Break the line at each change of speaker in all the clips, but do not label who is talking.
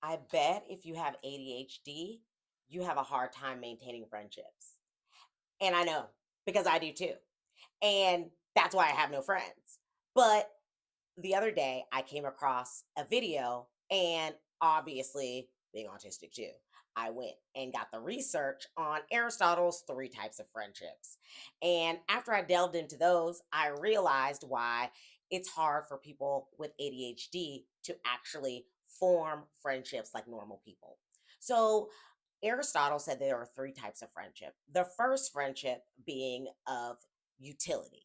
I bet if you have ADHD, you have a hard time maintaining friendships. And I know because I do too. And that's why I have no friends. But the other day, I came across a video, and obviously, being autistic too, I went and got the research on Aristotle's three types of friendships. And after I delved into those, I realized why it's hard for people with ADHD to actually form friendships like normal people. So, Aristotle said there are three types of friendship. The first friendship being of utility.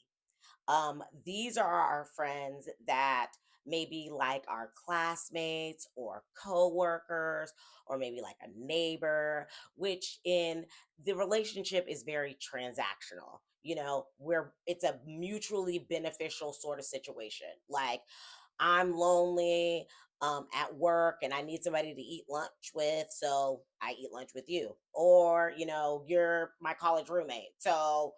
These are our friends that maybe like our classmates or coworkers or maybe like a neighbor, which in the relationship is very transactional. Where it's a mutually beneficial sort of situation. Like I'm lonely at work and I need somebody to eat lunch with, so I eat lunch with you. Or, you're my college roommate. So,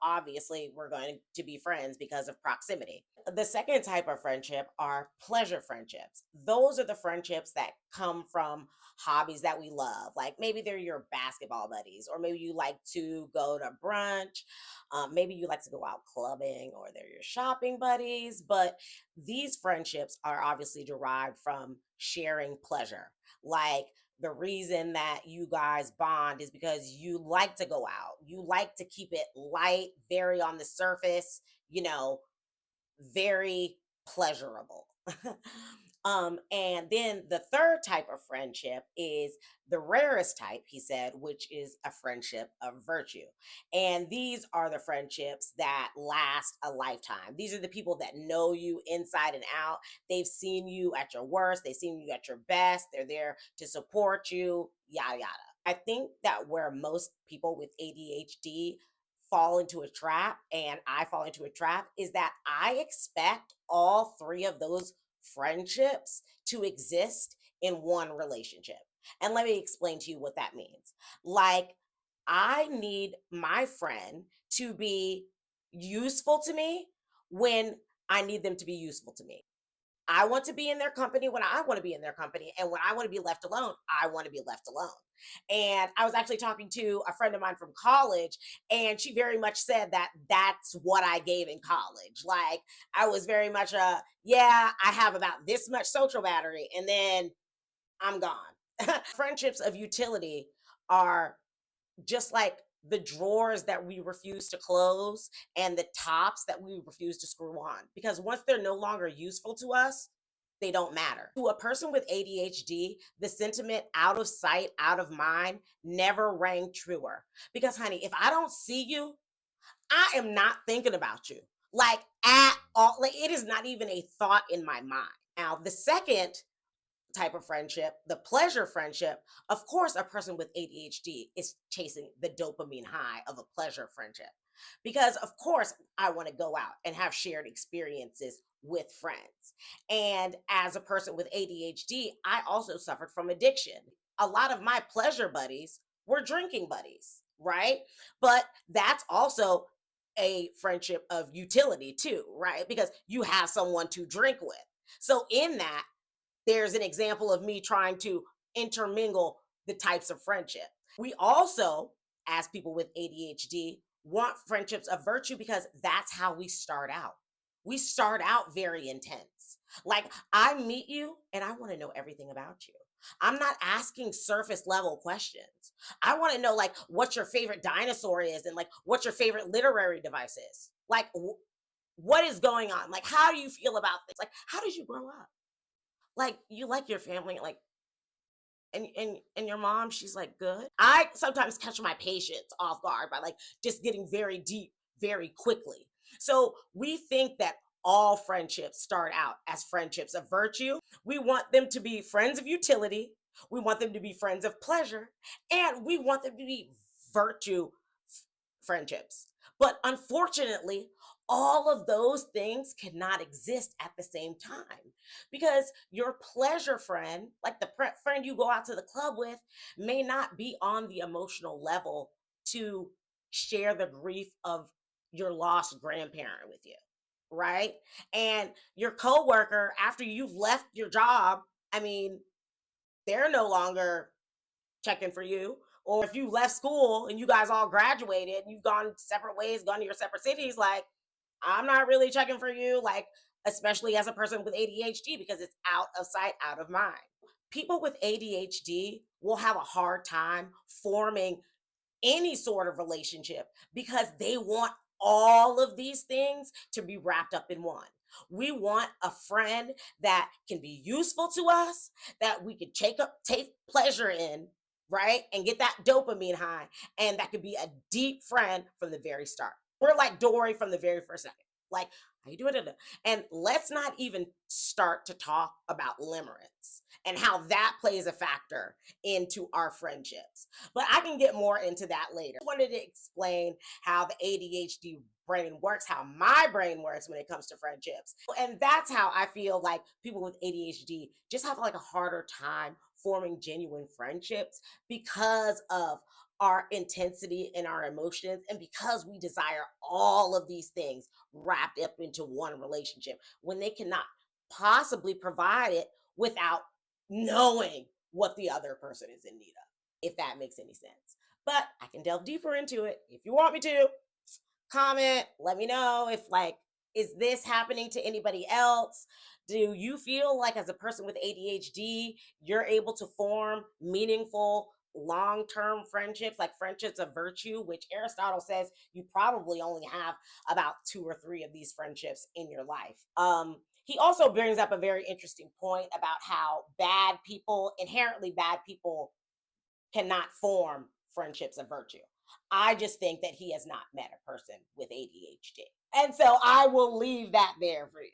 obviously we're going to be friends because of proximity. The second type of friendship are pleasure friendships. Those are the friendships that come from hobbies that we love. Like maybe they're your basketball buddies, or maybe you like to go to brunch. Maybe you like to go out clubbing, or they're your shopping buddies. But these friendships are obviously derived from sharing pleasure. Like the reason that you guys bond is because you like to go out. You like to keep it light, very on the surface, very pleasurable. And then the third type of friendship is the rarest type, he said, which is a friendship of virtue. And these are the friendships that last a lifetime. These are the people that know you inside and out. They've seen you at your worst, they've seen you at your best, they're there to support you, yada, yada. I think that where most people with ADHD fall into a trap, and I fall into a trap, is that I expect all three of those friendships to exist in one relationship. And let me explain to you what that means. Like, I need my friend to be useful to me when I need them to be useful to me. I want to be in their company when I want to be in their company. And when I want to be left alone, I want to be left alone. And I was actually talking to a friend of mine from college, and she very much said that that's what I gave in college. Like, I was very much yeah, I have about this much social battery, and then I'm gone. Friendships of utility are just like the drawers that we refuse to close and the tops that we refuse to screw on. Because once they're no longer useful to us, they don't matter. To a person with ADHD, the sentiment out of sight, out of mind never rang truer. Because, honey, if I don't see you, I am not thinking about you. Like at all. Like it is not even a thought in my mind. Now, the second type of friendship, the pleasure friendship, of course, a person with ADHD is chasing the dopamine high of a pleasure friendship. Because, of course, I want to go out and have shared experiences with friends. And as a person with ADHD, I also suffered from addiction. A lot of my pleasure buddies were drinking buddies, right? But that's also a friendship of utility too, right? Because you have someone to drink with. So, in that, there's an example of me trying to intermingle the types of friendship. We also, as people with ADHD, want friendships of virtue because that's how we start out. We start out very intense. Like, I meet you and I want to know everything about you. I'm not asking surface level questions. I want to know, like, what your favorite dinosaur is and, like, what your favorite literary device is. Like, what is going on? Like, how do you feel about this? Like, how did you grow up? Like, you like your family, like, and your mom, she's like good. I sometimes catch my patients off guard by like just getting very deep very quickly. So we think that all friendships start out as friendships of virtue. We want them to be friends of utility. We want them to be friends of pleasure, and we want them to be virtue friendships. But unfortunately, all of those things cannot exist at the same time because your pleasure friend, like the friend you go out to the club with, may not be on the emotional level to share the grief of your lost grandparent with you, right? And your coworker, after you've left your job, I mean, they're no longer checking for you. Or if you left school and you guys all graduated and you've gone separate ways, gone to your separate cities, like, I'm not really checking for you, like, especially as a person with ADHD, because it's out of sight, out of mind. People with ADHD will have a hard time forming any sort of relationship because they want all of these things to be wrapped up in one. We want a friend that can be useful to us, that we could take pleasure in, right? And get that dopamine high, and that could be a deep friend from the very start. We're like Dory from the very first second. Like, how you doing? And let's not even start to talk about limerence and how that plays a factor into our friendships. But I can get more into that later. I wanted to explain how the ADHD brain works, how my brain works when it comes to friendships. And that's how I feel like people with ADHD just have like a harder time forming genuine friendships because of our intensity and our emotions, and because we desire all of these things wrapped up into one relationship when they cannot possibly provide it without knowing what the other person is in need of, if that makes any sense. But I can delve deeper into it if you want me to. Comment, let me know if, like, is this happening to anybody else? Do you feel like, as a person with ADHD, you're able to form meaningful long-term friendships, like friendships of virtue, which Aristotle says you probably only have about 2 or 3 of these friendships in your life. He also brings up a very interesting point about how inherently bad people, cannot form friendships of virtue. I just think that he has not met a person with ADHD. And so I will leave that there for you.